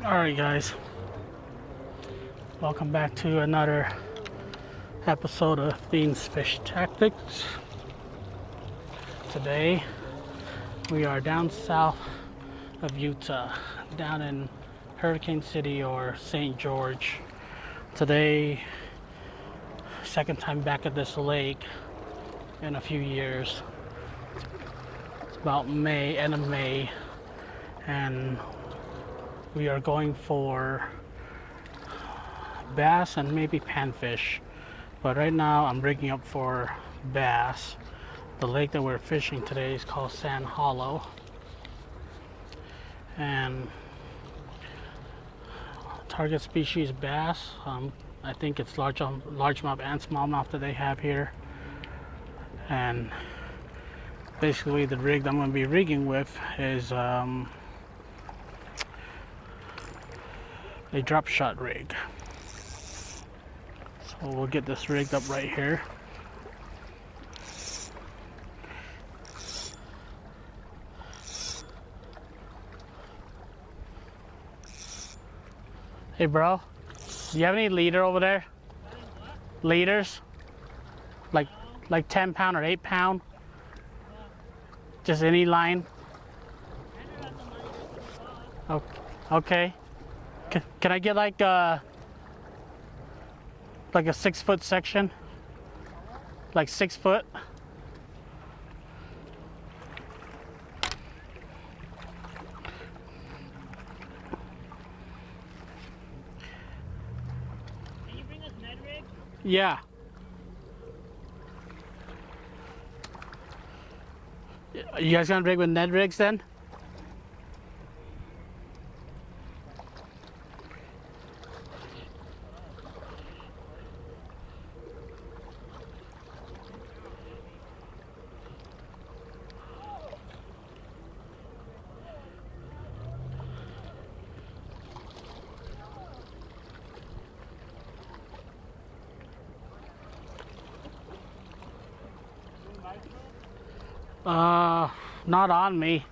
Alright guys, welcome back to another episode of Dean's Fish Tactics. Today we are down south of Utah, down in Hurricane City or St. George. Today, second time back at this lake in a few years. It's about May, end of May, and we are going for bass and maybe panfish, but right now I'm rigging up for bass. The lake that we're fishing today is called Sand Hollow, and target species bass. I think it's largemouth and smallmouth that they have here, and basically the rig that I'm going to be rigging with is a drop shot rig. So we'll get this rigged up right here. Hey bro, do you have any leader over there? Leaders? Like 10 pound or 8 pound? Just any line? Okay. Can I get like a 6 foot section? Like 6 foot? Can you bring us Ned rig? Yeah. You guys gonna rig with Ned rigs then? Not on me.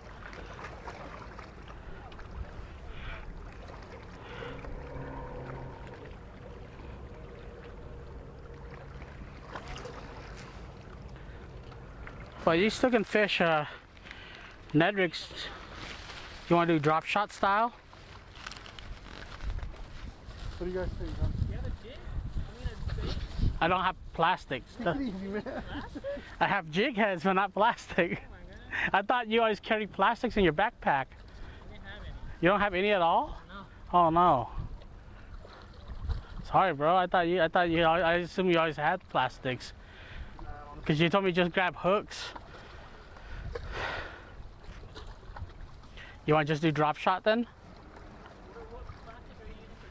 But you still can fish Ned rigs. You want to do drop shot style? What do you guys think, huh? You have a jig? I mean a bait? I don't have plastics. Easy, man. I have jig heads, but not plastic. Oh my god. I thought you always carry plastics in your backpack. I didn't have any. You don't have any at all? No. Oh no. Sorry, bro. I assume you always had plastics. Cause you told me just grab hooks. You want to just do drop shot then? What plastic are you using for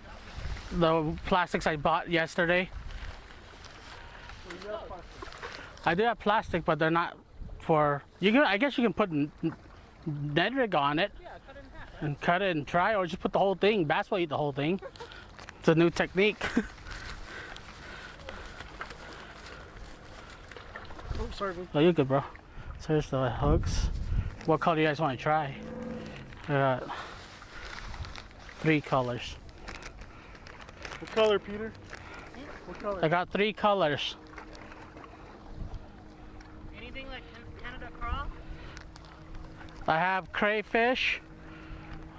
drop? The plastics I bought yesterday. So you have plastic. I do have plastic, but they're not for. I guess you can put Ned rig on it Yeah, cut it in half, right? and cut it and try, or just put the whole thing. Bass will eat the whole thing. It's a new technique. Oh, sorry, bro. Oh, you're good, bro. So here's the hooks. What color do you guys want to try? I got 3 colors. What color, Peter? What color? I got 3 colors. Anything like Canada craw? I have crayfish,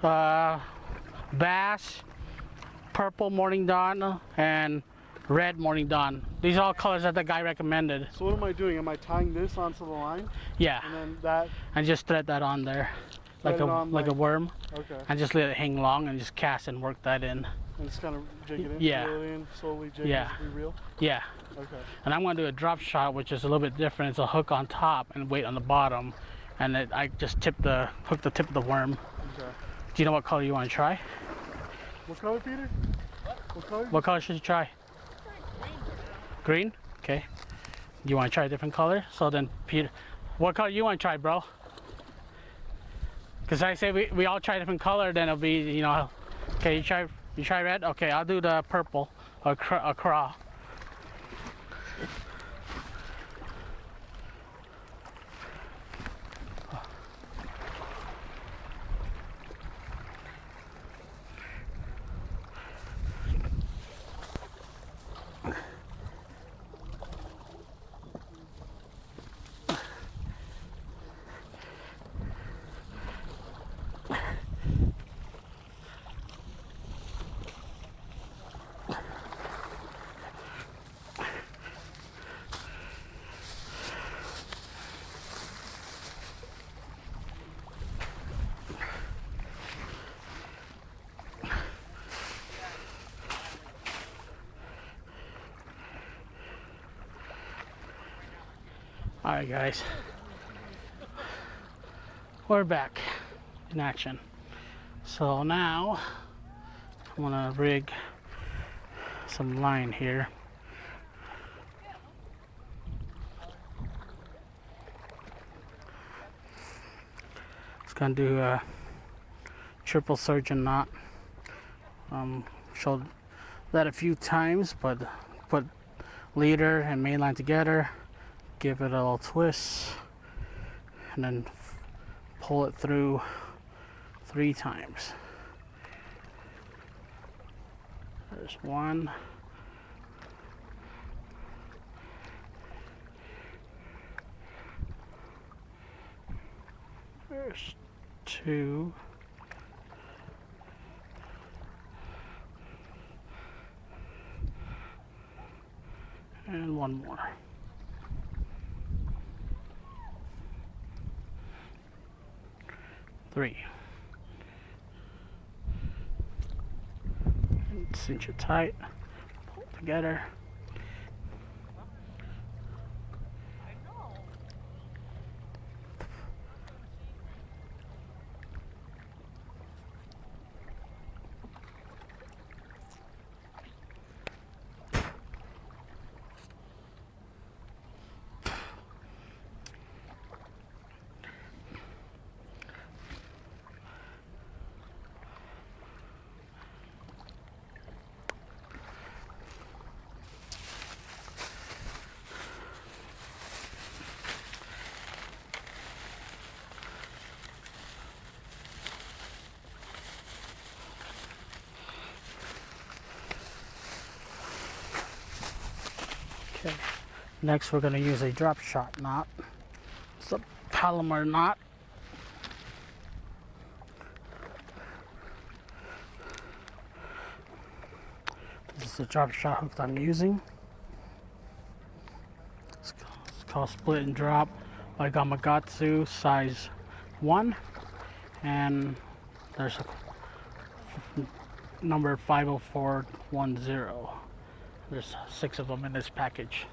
bass, purple morning dawn, and red morning dawn. These are all colors that the guy recommended. So what am I doing? Am I tying this onto the line? Yeah, And then that, and just thread that on there, like Thread it on a like- worm, okay. and just let it hang long and just cast and work that in. And just kind of jig it in, Yeah. reel it in, slowly jig Yeah. it, be real. Yeah, Okay. and I'm gonna do a drop shot, which is a little bit different. It's a hook on top and weight on the bottom, and I just hook the tip of the worm. Okay. Do you know what color you want to try? What color, Peter? What color? What color should you try? Green? Okay. You want to try a different color? So then, Peter, what color you want to try, bro? Because I say we all try a different color, then it'll be, you know, okay, you try red? Okay, I'll do the purple or craw. Alright guys, we're back in action. So now I'm gonna rig some line here. It's gonna do a triple surgeon knot. Showed that a few times, but put leader and main line together, give it a little twist, and then pull it through 3 times. There's 1. There's 2. And 1 more. Three. And cinch it tight, pull it together. Okay. Next we're going to use a drop shot knot. It's a Palomar knot. This is the drop shot hook that I'm using. It's called Split and Drop by Gamakatsu, size 1. And there's a number 50410. There's 6 of them in this package.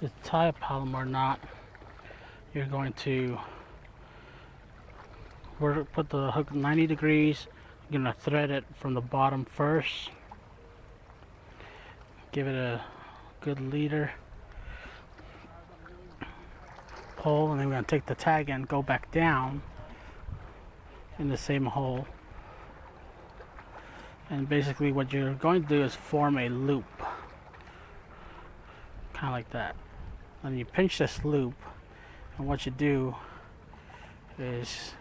To tie a Palomar knot, you're going to put the hook 90 degrees. You're going to thread it from the bottom first. Give it a good leader. Pull, and then we're going to take the tag and go back down in the same hole. And basically what you're going to do is form a loop. Kind of like that. And you pinch this loop, and what you do is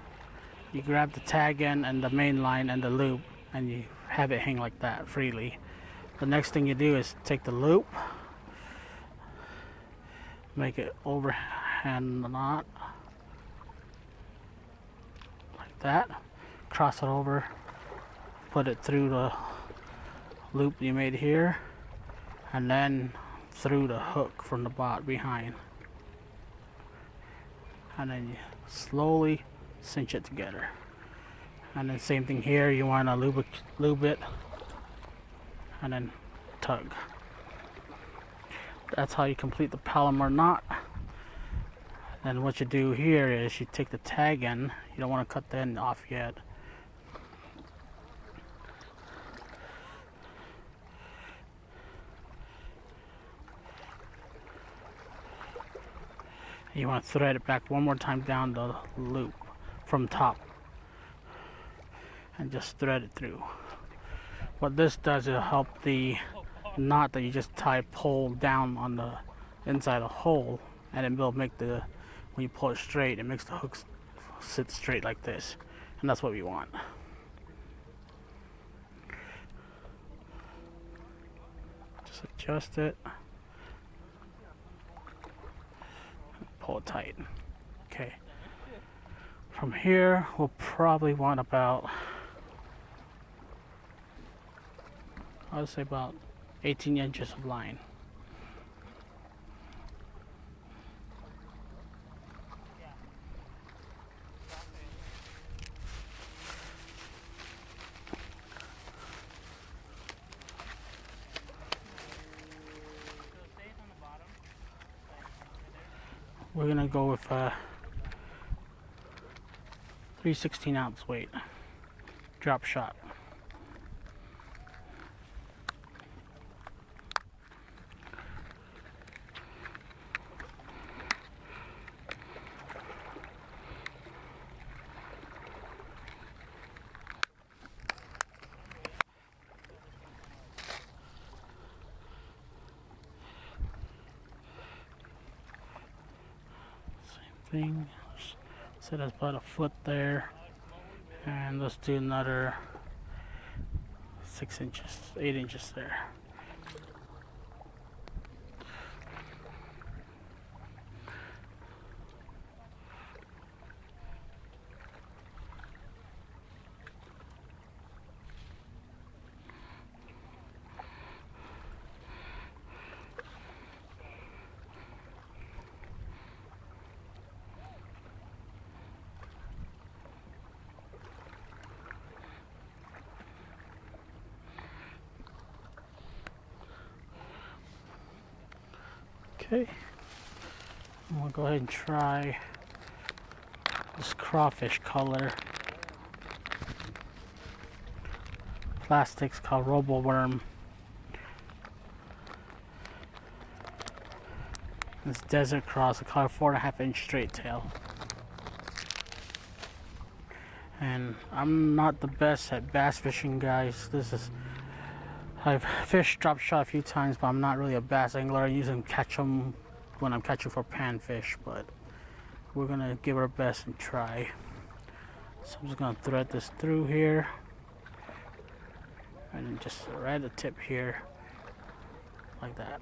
you grab the tag end and the main line and the loop, and you have it hang like that freely. The next thing you do is take the loop, make it overhand knot like that, cross it over, put it through the loop you made here, and then through the hook from the bot behind, and then you slowly cinch it together. And then same thing here, you want to lube it and then tug. That's how you complete the Palomar knot. Then what you do here is you take the tag end. You don't want to cut the end off yet. You want to thread it back one more time down the loop from top and just thread it through. What this does is help the knot that you just tied pull down on the inside of the hole, and it will make the, when you pull it straight, it makes the hooks sit straight like this, and that's what we want. Just adjust it. Pull it tight. Okay. From here, we'll probably want about, I would say about 18 inches of line. We're gonna go with 3/16 ounce weight drop shot. Thing. So that's about a foot there, and let's do another 6 inches, 8 inches there. Okay, I'm gonna go ahead and try this crawfish color. Plastics called Robo Worm. This Desert Cross, I call it 4.5 inch straight tail. And I'm not the best at bass fishing, guys. I've fished drop shot a few times, but I'm not really a bass angler. I usually catch them when I'm catching for panfish, but we're gonna give our best and try. So I'm just gonna thread this through here, and then just right at the tip here, like that.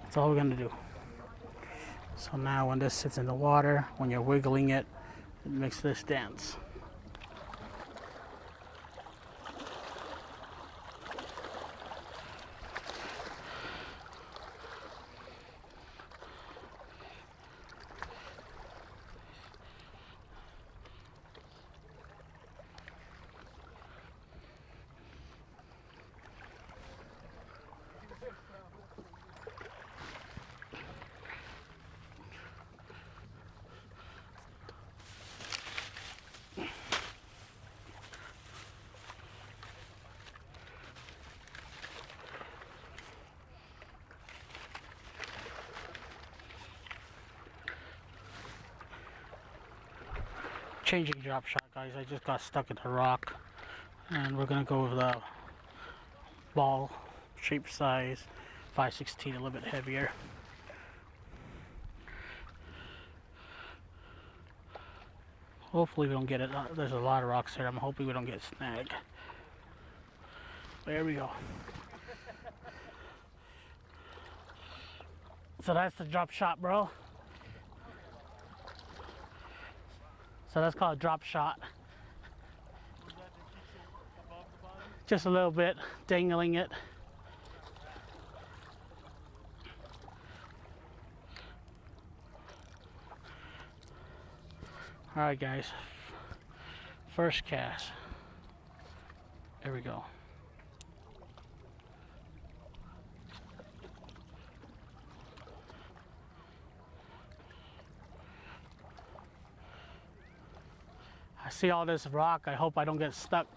That's all we're gonna do. So now when this sits in the water, when you're wiggling it, it makes this dance. Changing drop shot, guys. I just got stuck in a rock, and we're gonna go with the ball shape size 5/16, a little bit heavier. Hopefully we don't get it. There's a lot of rocks here. I'm hoping we don't get snagged. There we go. So that's the drop shot, bro. So that's called a drop shot. Just a little bit, dangling it. Alright guys, first cast. There we go. I see all this rock. I hope I don't get stuck.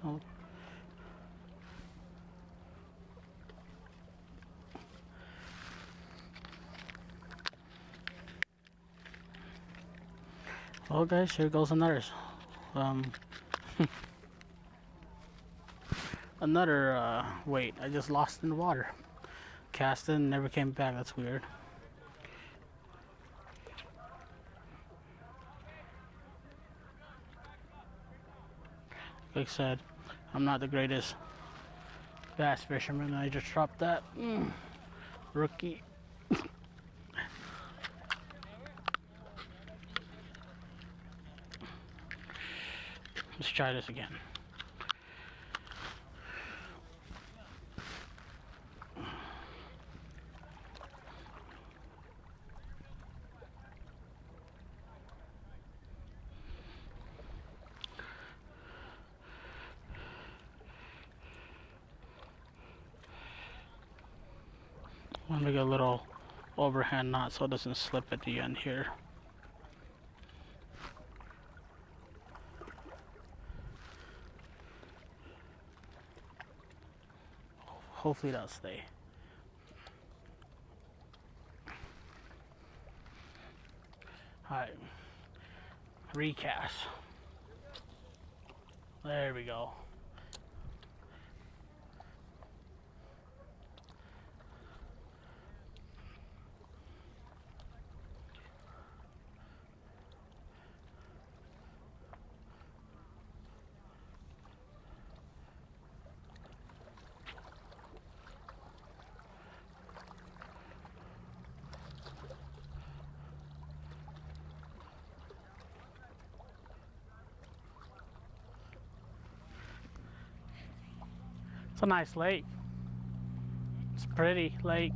Oh. Well guys, here goes another another weight I just lost in the water. Cast in, never came back. That's weird. Like I said, I'm not the greatest bass fisherman. I just dropped that. Rookie. Let's try this again. I'm gonna make a little overhand knot so it doesn't slip at the end here. Hopefully that'll stay. Alright, recast. There we go. It's a nice lake. It's a pretty lake.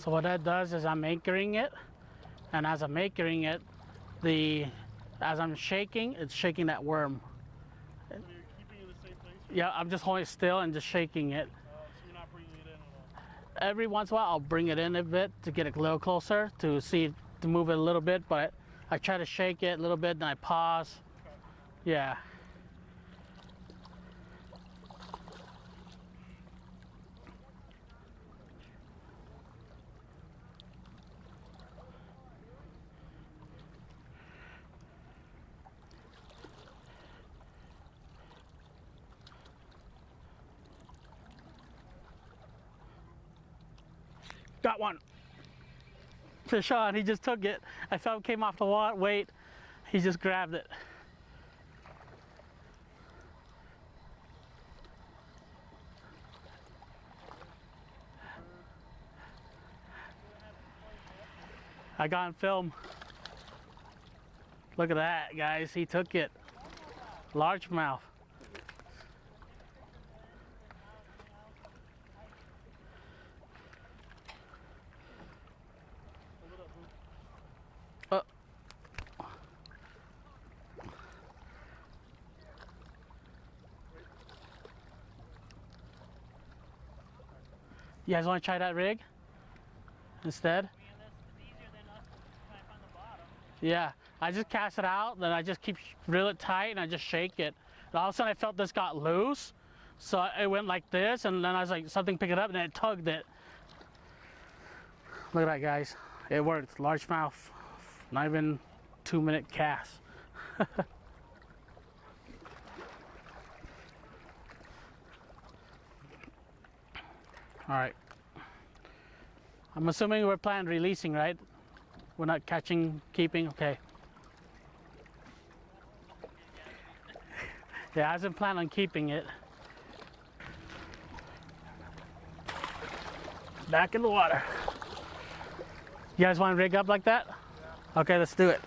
So what that does is I'm anchoring it, and as I'm anchoring it, as I'm shaking, it's shaking that worm. So you're keeping it in the same place? Yeah, I'm just holding it still and just shaking it. So you're not bringing it in at all? Every once in a while, I'll bring it in a bit to get it a little closer to see to move it a little bit, but I try to shake it a little bit, then I pause. Okay. Yeah. Got one. Fish on, he just took it. I felt it came off the water, weight. He just grabbed it. I got on film. Look at that, guys. He took it. Largemouth. You guys want to try that rig instead? I mean, that's easier than us trying to find the bottom. Yeah, I just cast it out, then I just keep reel it tight and I just shake it. And all of a sudden I felt this got loose, so it went like this, and then I was like, something picked it up and then it tugged it. Look at that, guys. It worked. Largemouth, not even 2-minute cast. All right. I'm assuming we're planning releasing, right? We're not catching, keeping, okay. Yeah, I wasn't planning on keeping it. Back in the water. You guys want to rig up like that? Yeah. Okay, let's do it.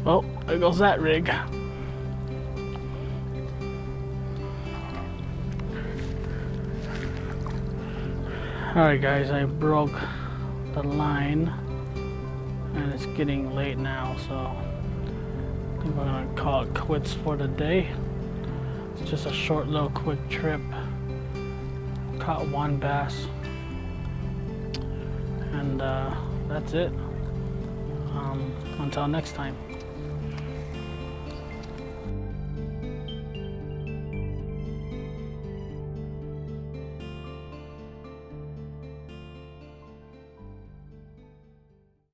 Well, there goes that rig. Alright guys, I broke the line and it's getting late now, so I think we're gonna call it quits for the day. It's just a short little quick trip. Caught one bass and that's it. Until next time.